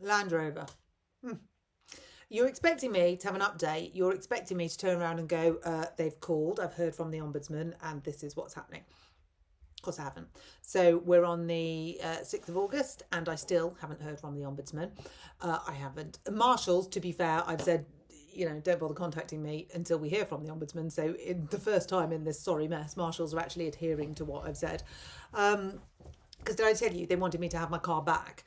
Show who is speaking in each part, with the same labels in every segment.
Speaker 1: Land Rover. You're expecting me to have an update. You're expecting me to turn around and go, they've called, I've heard from the Ombudsman, and this is what's happening. Of course I haven't. So we're on the 6th of August and I still haven't heard from the Ombudsman. I haven't. Marshals, to be fair, I've said, don't bother contacting me until we hear from the Ombudsman. So in the first time in this sorry mess, Marshals are actually adhering to what I've said. Because did I tell you, they wanted me to have my car back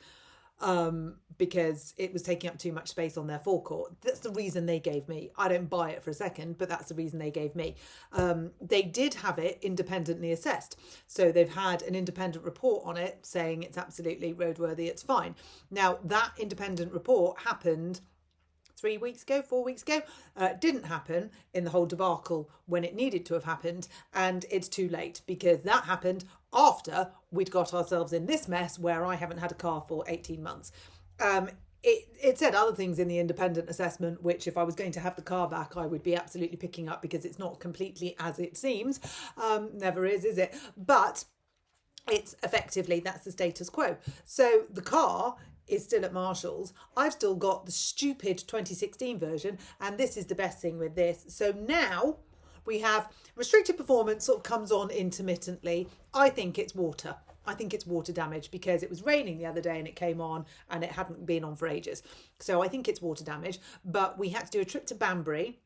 Speaker 1: because it was taking up too much space on their forecourt. That's the reason they gave me. I don't buy it for a second, but that's the reason they gave me. They did have it independently assessed. So they've had an independent report on it saying it's absolutely roadworthy, it's fine. Now, that independent report happened 4 weeks ago, didn't happen in the whole debacle when it needed to have happened, and it's too late because that happened after we'd got ourselves in this mess where I haven't had a car for 18 months. It said other things in the independent assessment, which if I was going to have the car back, I would be absolutely picking up because it's not completely as it seems. Never is it? But it's effectively, that's the status quo. So the car is still at Marshall's. I've still got the stupid 2016 version, and this is the best thing with this. So now we have restricted performance sort of comes on intermittently. I think it's water. I think it's water damage because it was raining the other day and it came on and it hadn't been on for ages. So I think it's water damage, but we had to do a trip to Banbury.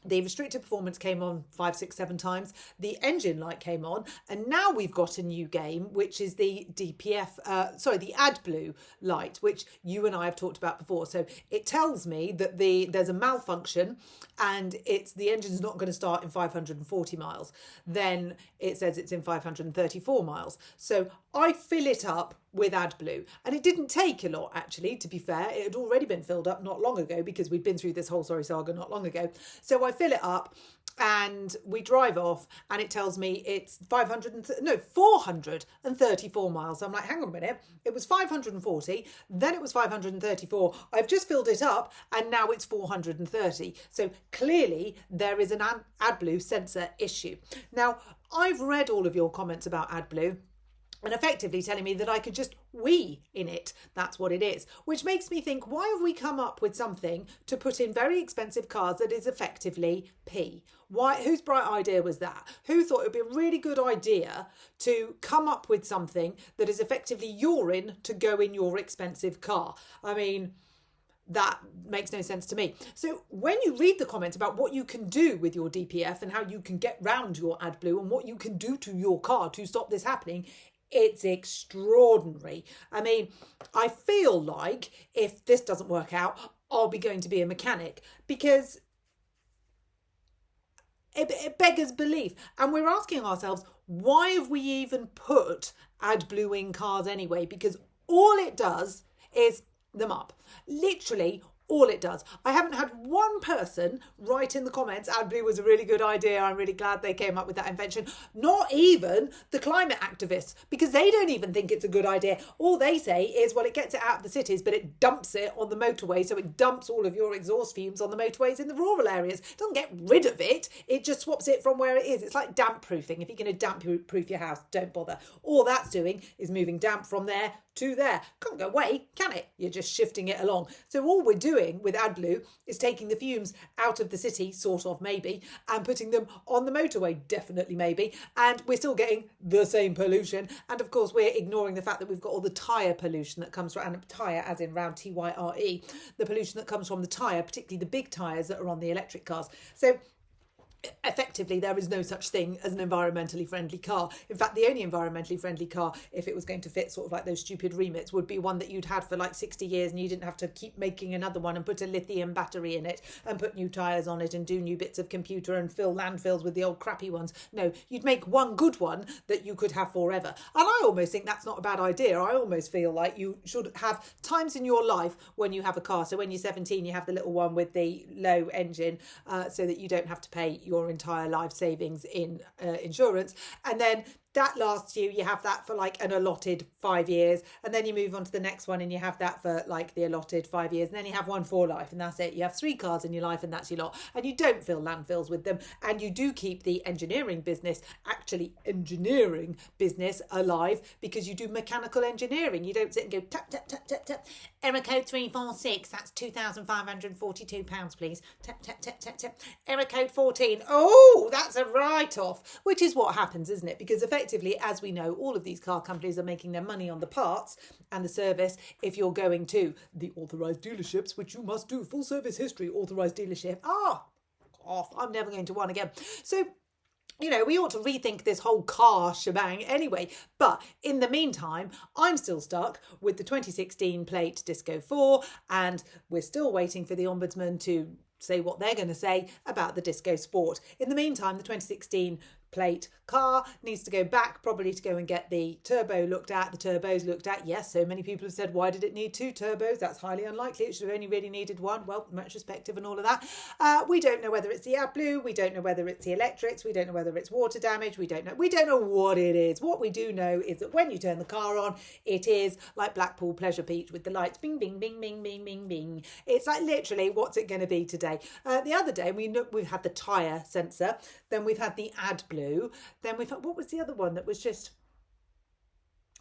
Speaker 1: The restricted performance came on 5, 6, 7 times. The engine light came on. And now we've got a new game, which is the DPF, the AdBlue light, which you and I have talked about before. So it tells me that there's a malfunction and the engine's not going to start in 540 miles. Then it says it's in 534 miles. So I fill it up with AdBlue. And it didn't take a lot, actually, to be fair. It had already been filled up not long ago because we'd been through this whole saga not long ago. So I fill it up and we drive off and it tells me it's 434 miles. So I'm like, hang on a minute. It was 540, then it was 534. I've just filled it up and now it's 430. So clearly there is an AdBlue sensor issue. Now, I've read all of your comments about AdBlue, and effectively telling me that I could just wee in it. That's what it is. Which makes me think, why have we come up with something to put in very expensive cars that is effectively pee? Why? Whose bright idea was that? Who thought it would be a really good idea to come up with something that is effectively urine to go in your expensive car? I mean, that makes no sense to me. So when you read the comments about what you can do with your DPF and how you can get round your AdBlue and what you can do to your car to stop this happening, it's extraordinary. I mean, I feel like if this doesn't work out, I'll be going to be a mechanic because it beggars belief. And we're asking ourselves, why have we even put AdBlue in cars anyway? Because all it does is them up. Literally all it does. I haven't had one person write in the comments, AdBlue was a really good idea, I'm really glad they came up with that invention. Not even the climate activists, because they don't even think it's a good idea. All they say is, well, it gets it out of the cities, but it dumps it on the motorway, so it dumps all of your exhaust fumes on the motorways in the rural areas. It doesn't get rid of it, it just swaps it from where it is. It's like damp proofing. If you're going to damp proof your house, don't bother. All that's doing is moving damp from there to there. Can't go away, can it? You're just shifting it along. So all we're doing with AdBlue is taking the fumes out of the city, sort of, maybe, and putting them on the motorway, definitely, maybe, and we're still getting the same pollution. And of course we're ignoring the fact that we've got all the tyre pollution that comes from, and tyre as in round Tyre, the pollution that comes from the tyre, particularly the big tyres that are on the electric cars. So effectively, there is no such thing as an environmentally friendly car. In fact, the only environmentally friendly car, if it was going to fit sort of like those stupid remits, would be one that you'd had for like 60 years and you didn't have to keep making another one and put a lithium battery in it and put new tyres on it and do new bits of computer and fill landfills with the old crappy ones. No, you'd make one good one that you could have forever. And I almost think that's not a bad idea. I almost feel like you should have times in your life when you have a car. So when you're 17, you have the little one with the low engine so that you don't have to pay your entire life savings in insurance, and then that lasts you have that for like an allotted 5 years, and then you move on to the next one and you have that for like the allotted 5 years, and then you have one for life, and that's it. You have 3 cars in your life and that's your lot, and you don't fill landfills with them, and you do keep the engineering business alive because you do mechanical engineering. You don't sit and go tap tap tap tap tap. Error code 346, that's £2,542, please. Tap, tap, tap, tap, tap. Error code 14, oh, that's a write-off, which is what happens, isn't it? Because effectively, as we know, all of these car companies are making their money on the parts and the service. If you're going to the authorised dealerships, which you must do, full service history, authorised dealership, off, I'm never going to one again. So, you know, we ought to rethink this whole car shebang anyway. But in the meantime, I'm still stuck with the 2016 plate Disco 4, and we're still waiting for the Ombudsman to say what they're going to say about the Disco Sport. In the meantime, the 2016 plate car needs to go back, probably to go and get the turbo looked at, the turbos looked at. Yes, so many people have said, why did it need 2 turbos? That's highly unlikely. It should have only really needed 1. Well, retrospective and all of that. We don't know whether it's the AdBlue. We don't know whether it's the electrics. We don't know whether it's water damage. We don't know what it is. What we do know is that when you turn the car on, it is like Blackpool Pleasure Beach with the lights bing, bing, bing, bing, bing, bing, bing. It's like literally, what's it going to be today? The other day, we've had the tyre sensor. Then we've had the AdBlue. Then we've had, what was the other one that was just,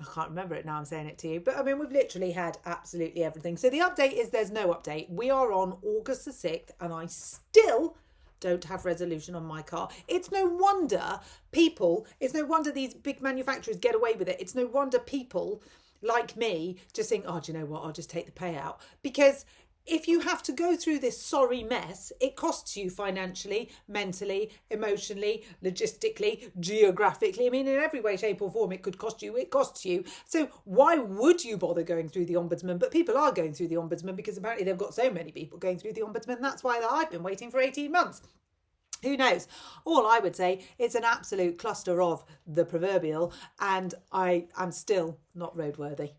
Speaker 1: I can't remember it now, I'm saying it to you. But I mean, we've literally had absolutely everything. So the update is there's no update. We are on August the 6th and I still don't have resolution on my car. It's no wonder these big manufacturers get away with it. It's no wonder people like me just think, oh, do you know what? I'll just take the payout. Because if you have to go through this sorry mess, it costs you financially, mentally, emotionally, logistically, geographically. I mean, in every way, shape or form, it costs you. So why would you bother going through the Ombudsman? But people are going through the Ombudsman because apparently they've got so many people going through the Ombudsman. That's why I've been waiting for 18 months. Who knows? All I would say, it's an absolute cluster of the proverbial, and I'm still not roadworthy.